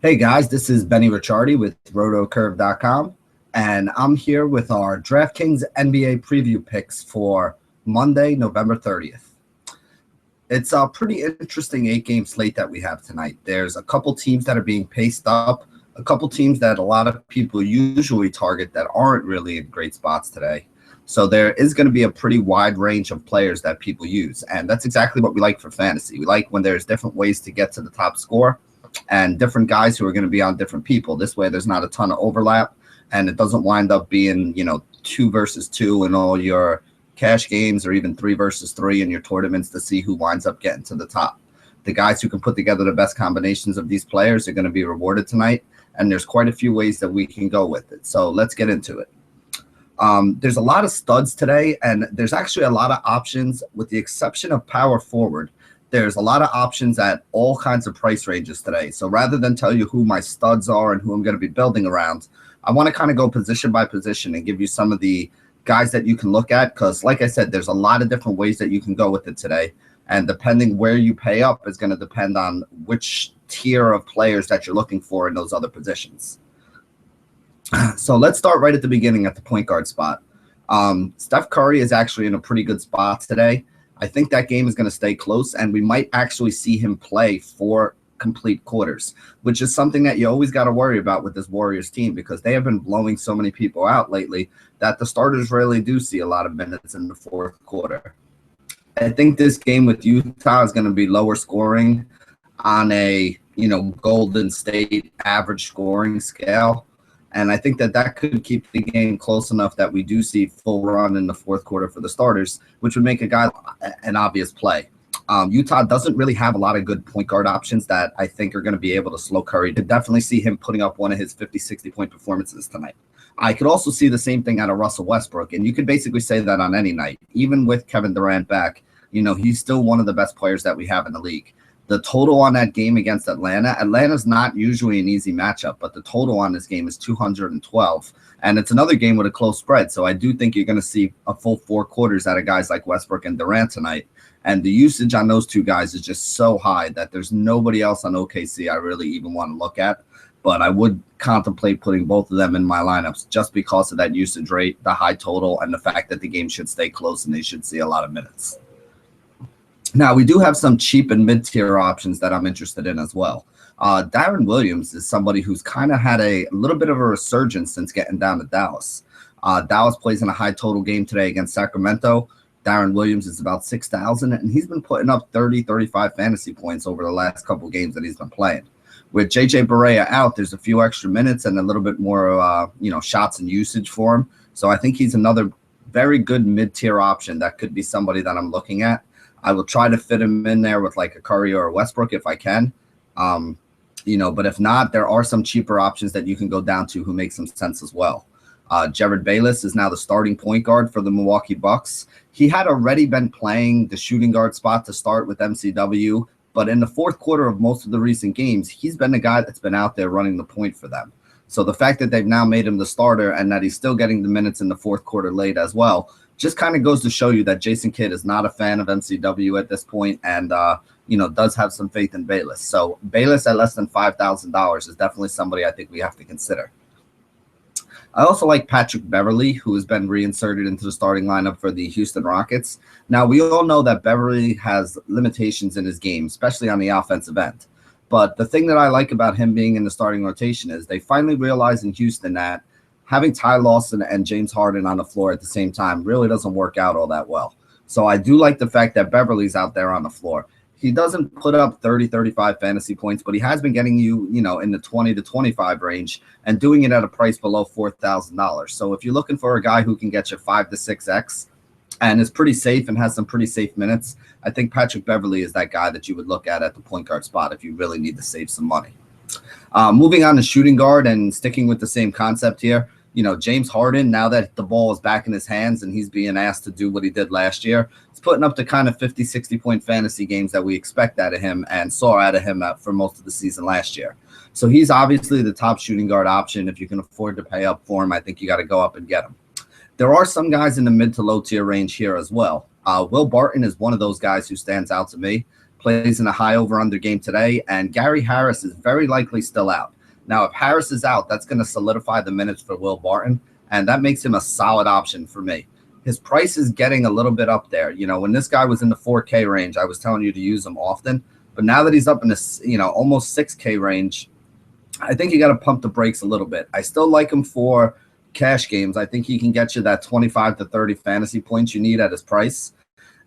Hey guys, this is Benny Ricciardi with rotocurve.com, and I'm here with our DraftKings NBA preview picks for Monday, November 30th. It's a pretty interesting 8-game slate that we have tonight. There's a couple teams that are being paced up, a couple teams that a lot of people usually target that aren't really in great spots today. So there is going to be a pretty wide range of players that people use, and that's exactly what we like for fantasy. We like when there's different ways to get to the top score and different guys who are going to be on different people. This way there's not a ton of overlap, and it doesn't wind up being, 2 versus 2 in all your cash games, or even 3 versus 3 in your tournaments to see who winds up getting to the top. The guys who can put together the best combinations of these players are going to be rewarded tonight, and there's quite a few ways that we can go with it. So let's get into it. There's a lot of studs today, and there's actually a lot of options with the exception of power forward. There's a lot of options at all kinds of price ranges today. So rather than tell you who my studs are and who I'm going to be building around, I want to kind of go position by position and give you some of the guys that you can look at, because like I said, there's a lot of different ways that you can go with it today. And depending where you pay up is going to depend on which tier of players that you're looking for in those other positions. So let's start right at the beginning at the point guard spot. Steph Curry is actually in a pretty good spot today. I think that game is going to stay close, and we might actually see him play 4 complete quarters, which is something that you always got to worry about with this Warriors team, because they have been blowing so many people out lately that the starters really do see a lot of minutes in the fourth quarter. I think this game with Utah is going to be lower scoring on a, Golden State average scoring scale. And I think that could keep the game close enough that we do see full run in the fourth quarter for the starters, which would make a guy an obvious play. Utah doesn't really have a lot of good point guard options that I think are going to be able to slow Curry. Could definitely see him putting up one of his 50, 60-point performances tonight. I could also see the same thing out of Russell Westbrook, and you could basically say that on any night. Even with Kevin Durant back, he's still one of the best players that we have in the league. The total on that game against Atlanta's not usually an easy matchup, but the total on this game is 212, and it's another game with a close spread. So I do think you're going to see a full 4 quarters out of guys like Westbrook and Durant tonight, and the usage on those two guys is just so high that there's nobody else on OKC I really even want to look at, but I would contemplate putting both of them in my lineups just because of that usage rate, the high total, and the fact that the game should stay close and they should see a lot of minutes. Now, we do have some cheap and mid-tier options that I'm interested in as well. Darren Williams is somebody who's kind of had a little bit of a resurgence since getting down to Dallas. Dallas plays in a high total game today against Sacramento. Darren Williams is about 6,000, and he's been putting up 30, 35 fantasy points over the last couple games that he's been playing. With J.J. Barea out, there's a few extra minutes and a little bit more, shots and usage for him. So I think he's another very good mid-tier option that could be somebody that I'm looking at. I will try to fit him in there with like a Curry or a Westbrook if I can. But if not, there are some cheaper options that you can go down to who make some sense as well. Jared Bayless is now the starting point guard for the Milwaukee Bucks. He had already been playing the shooting guard spot to start with MCW, but in the fourth quarter of most of the recent games, he's been the guy that's been out there running the point for them. So the fact that they've now made him the starter and that he's still getting the minutes in the fourth quarter late as well just kind of goes to show you that Jason Kidd is not a fan of MCW at this point and, does have some faith in Bayless. So Bayless at less than $5,000 is definitely somebody I think we have to consider. I also like Patrick Beverley, who has been reinserted into the starting lineup for the Houston Rockets. Now, we all know that Beverley has limitations in his game, especially on the offensive end. But the thing that I like about him being in the starting rotation is they finally realized in Houston that having Ty Lawson and James Harden on the floor at the same time really doesn't work out all that well. So I do like the fact that Beverly's out there on the floor. He doesn't put up 30, 35 fantasy points, but he has been getting you, in the 20 to 25 range and doing it at a price below $4,000. So if you're looking for a guy who can get you 5 to 6X and is pretty safe and has some pretty safe minutes, I think Patrick Beverley is that guy that you would look at the point guard spot if you really need to save some money. Moving on to shooting guard and sticking with the same concept here, James Harden, now that the ball is back in his hands and he's being asked to do what he did last year, he's putting up the kind of 50, 60-point fantasy games that we expect out of him and saw out of him for most of the season last year. So he's obviously the top shooting guard option. If you can afford to pay up for him, I think you got to go up and get him. There are some guys in the mid to low tier range here as well. Will Barton is one of those guys who stands out to me. plays in a high over-under game today, and Gary Harris is very likely still out. Now, if Harris is out, that's going to solidify the minutes for Will Barton, and that makes him a solid option for me. His price is getting a little bit up there. You know, when this guy was in the 4K range, I was telling you to use him often, but now that he's up in this, almost 6K range, I think you got to pump the brakes a little bit. I still like him for cash games. I think he can get you that 25 to 30 fantasy points you need at his price.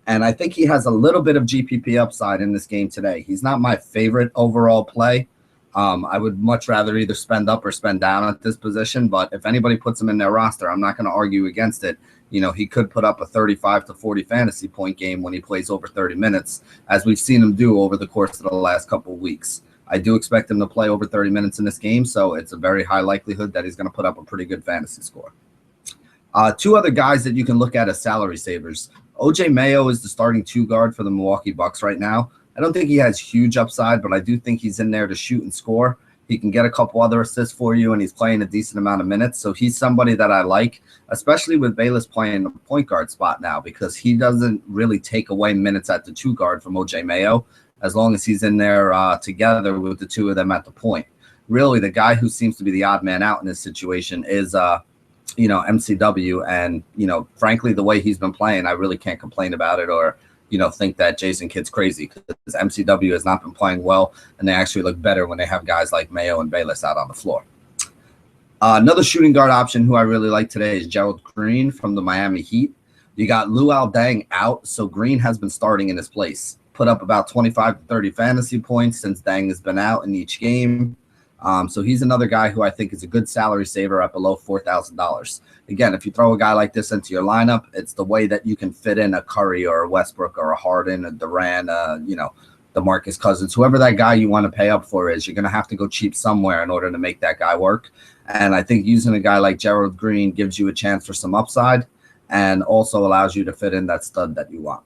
And I think he has a little bit of GPP upside in this game today. He's not my favorite overall play. I would much rather either spend up or spend down at this position. But if anybody puts him in their roster, I'm not going to argue against it. You know, he could put up a 35 to 40 fantasy point game when he plays over 30 minutes, as we've seen him do over the course of the last couple of weeks. I do expect him to play over 30 minutes in this game, so it's a very high likelihood that he's going to put up a pretty good fantasy score. Two other guys that you can look at as salary savers. OJ Mayo is the starting two guard for the Milwaukee Bucks right now. I don't think he has huge upside, but I do think he's in there to shoot and score. He can get a couple other assists for you, and he's playing a decent amount of minutes. So he's somebody that I like, especially with Bayless playing the point guard spot now, because he doesn't really take away minutes at the two guard from OJ Mayo, as long as he's in there together with the two of them at the point. Really, the guy who seems to be the odd man out in this situation is, MCW. And, frankly, the way he's been playing, I really can't complain about it or, think that Jason Kidd's crazy, because MCW has not been playing well, and they actually look better when they have guys like Mayo and Bayless out on the floor. Another shooting guard option who I really like today is Gerald Green from the Miami Heat. You got Luol Deng out, so Green has been starting in his place. Put up about 25 to 30 fantasy points since Deng has been out in each game. So he's another guy who I think is a good salary saver at below $4,000. Again, if you throw a guy like this into your lineup, it's the way that you can fit in a Curry or a Westbrook or a Harden, a Durant, DeMarcus Cousins, whoever that guy you want to pay up for is. You're going to have to go cheap somewhere in order to make that guy work. And I think using a guy like Gerald Green gives you a chance for some upside and also allows you to fit in that stud that you want.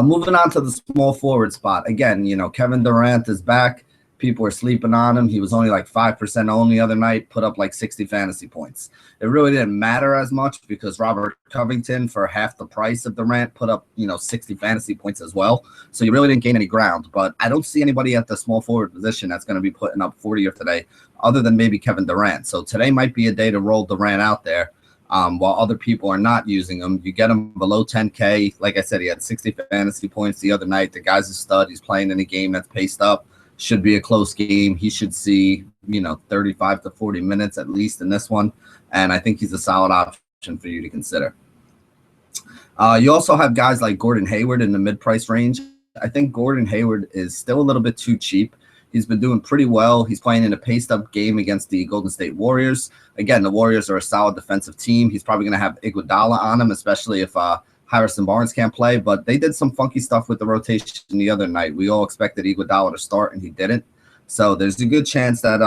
Moving on to the small forward spot. Again, Kevin Durant is back. People are sleeping on him. He was only like 5% owned the other night, put up like 60 fantasy points. It really didn't matter as much because Robert Covington, for half the price of Durant, put up, 60 fantasy points as well. So you really didn't gain any ground. But I don't see anybody at the small forward position that's going to be putting up 40 today other than maybe Kevin Durant. So today might be a day to roll Durant out there. While other people are not using him. You get him below 10K. Like I said, he had 60 fantasy points the other night. The guy's a stud. He's playing in a game that's paced up. Should be a close game. He should see, 35 to 40 minutes at least in this one. And I think he's a solid option for you to consider. You also have guys like Gordon Hayward in the mid-price range. I think Gordon Hayward is still a little bit too cheap. He's been doing pretty well. He's playing in a paced-up game against the Golden State Warriors. Again, the Warriors are a solid defensive team. He's probably going to have Iguodala on him, especially if Harrison Barnes can't play. But they did some funky stuff with the rotation the other night. We all expected Iguodala to start, and he didn't. So there's a good chance that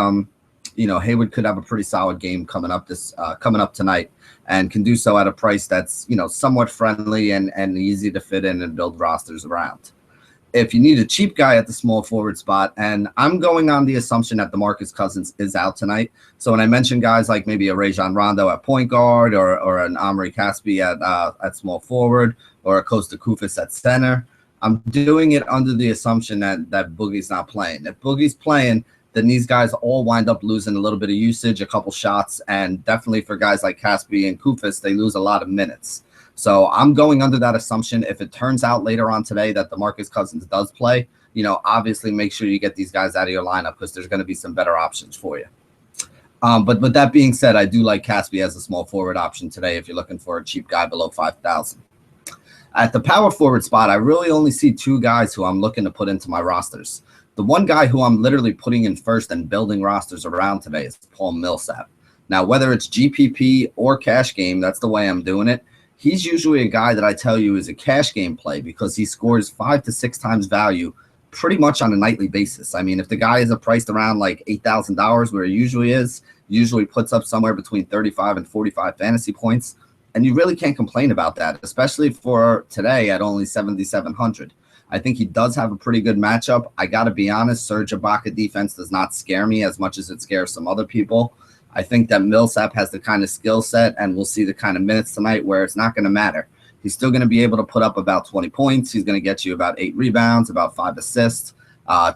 Hayward could have a pretty solid game coming up tonight, and can do so at a price that's somewhat friendly and easy to fit in and build rosters around. If you need a cheap guy at the small forward spot, and I'm going on the assumption that DeMarcus Cousins is out tonight. So when I mention guys like maybe a Rajon Rondo at point guard or an Omri Caspi at small forward or a Kosta Koufos at center, I'm doing it under the assumption that Boogie's not playing. If Boogie's playing, then these guys all wind up losing a little bit of usage, a couple shots, and definitely for guys like Caspi and Koufos, they lose a lot of minutes. So I'm going under that assumption. If it turns out later on today that DeMarcus Cousins does play, obviously make sure you get these guys out of your lineup because there's going to be some better options for you. But with that being said, I do like Caspi as a small forward option today if you're looking for a cheap guy below 5,000. At the power forward spot, I really only see two guys who I'm looking to put into my rosters. The one guy who I'm literally putting in first and building rosters around today is Paul Millsap. Now, whether it's GPP or cash game, that's the way I'm doing it. He's usually a guy that I tell you is a cash game play because he scores 5 to 6 times value pretty much on a nightly basis. I mean, if the guy is priced around like $8,000 where he usually puts up somewhere between 35 and 45 fantasy points. And you really can't complain about that, especially for today at only 7,700. I think he does have a pretty good matchup. I got to be honest, Serge Ibaka defense does not scare me as much as it scares some other people. I think that Millsap has the kind of skill set, and we'll see the kind of minutes tonight where it's not going to matter. He's still going to be able to put up about 20 points. He's going to get you about 8 rebounds, about 5 assists,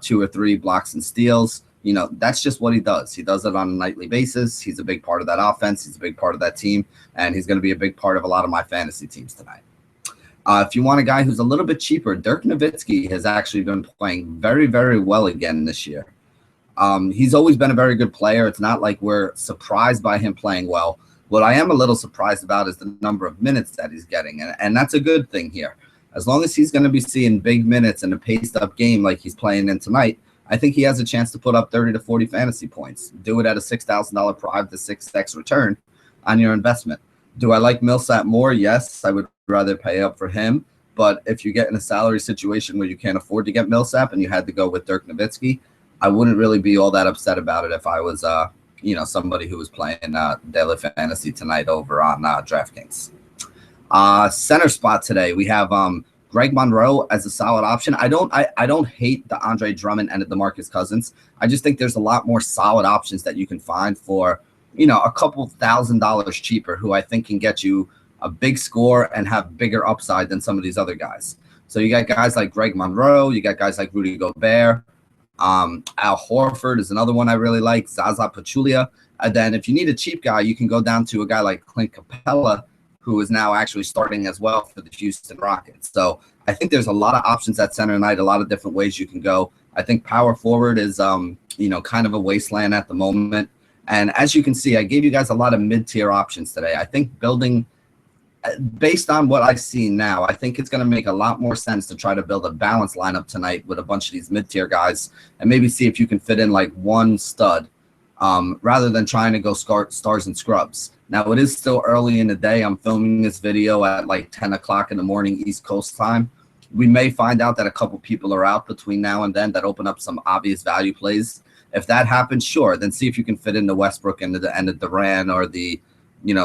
2 or 3 blocks and steals. You know, that's just what he does. He does it on a nightly basis. He's a big part of that offense. He's a big part of that team, and he's going to be a big part of a lot of my fantasy teams tonight. If you want a guy who's a little bit cheaper, Dirk Nowitzki has actually been playing very, very well again this year. He's always been a very good player. It's not like we're surprised by him playing well. What I am a little surprised about is the number of minutes that he's getting, and that's a good thing here. As long as he's going to be seeing big minutes in a paced-up game like he's playing in tonight, I think he has a chance to put up 30 to 40 fantasy points. Do it at a $6,000 5 to 6x return on your investment. Do I like Millsap more? Yes, I would rather pay up for him. But if you get in a salary situation where you can't afford to get Millsap and you had to go with Dirk Nowitzki, I wouldn't really be all that upset about it if I was somebody who was playing daily fantasy tonight over on DraftKings. Center spot today, we have Greg Monroe as a solid option. I don't hate the Andre Drummond and the DeMarcus Cousins. I just think there's a lot more solid options that you can find for, a couple $1,000s cheaper, who I think can get you a big score and have bigger upside than some of these other guys. So you got guys like Greg Monroe, you got guys like Rudy Gobert, Al Horford is another one I really like, Zaza Pachulia. And then if you need a cheap guy, you can go down to a guy like Clint Capella, who is now actually starting as well for the Houston Rockets. So I think there's a lot of options at center tonight, a lot of different ways you can go. I think power forward is, kind of a wasteland at the moment. And as you can see, I gave you guys a lot of mid-tier options today. I think building, based on what I've seen now, I think it's going to make a lot more sense to try to build a balanced lineup tonight with a bunch of these mid-tier guys and maybe see if you can fit in like one stud rather than trying to go stars and scrubs. Now, it is still early in the day. I'm filming this video at like 10 o'clock in the morning East Coast time. We may find out that a couple people are out between now and then that open up some obvious value plays. If that happens, sure, then see if you can fit in the Westbrook and the Durant or the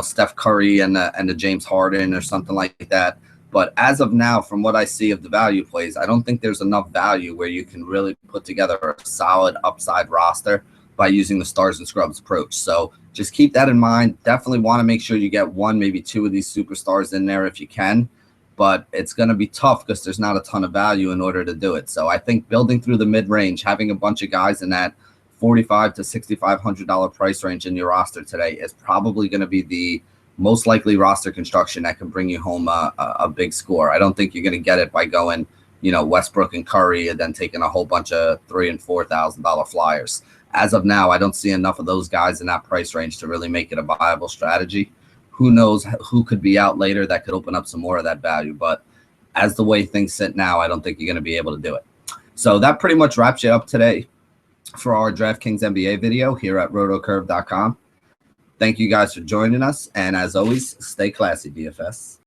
Steph Curry and the James Harden or something like that. But as of now, from what I see of the value plays, I don't think there's enough value where you can really put together a solid upside roster by using the stars and scrubs approach. So just keep that in mind. Definitely want to make sure you get one, maybe two of these superstars in there if you can. But it's going to be tough because there's not a ton of value in order to do it. So I think building through the mid-range, having a bunch of guys in that $4,500 to $6,500 price range in your roster today is probably going to be the most likely roster construction that can bring you home a big score. I don't think you're going to get it by going, Westbrook and Curry and then taking a whole bunch of $3,000 and $4,000 flyers. As of now, I don't see enough of those guys in that price range to really make it a viable strategy. Who knows who could be out later that could open up some more of that value. But as the way things sit now, I don't think you're going to be able to do it. So that pretty much wraps you up today for our DraftKings NBA video here at rotocurve.com. Thank you guys for joining us. And as always, stay classy, DFS.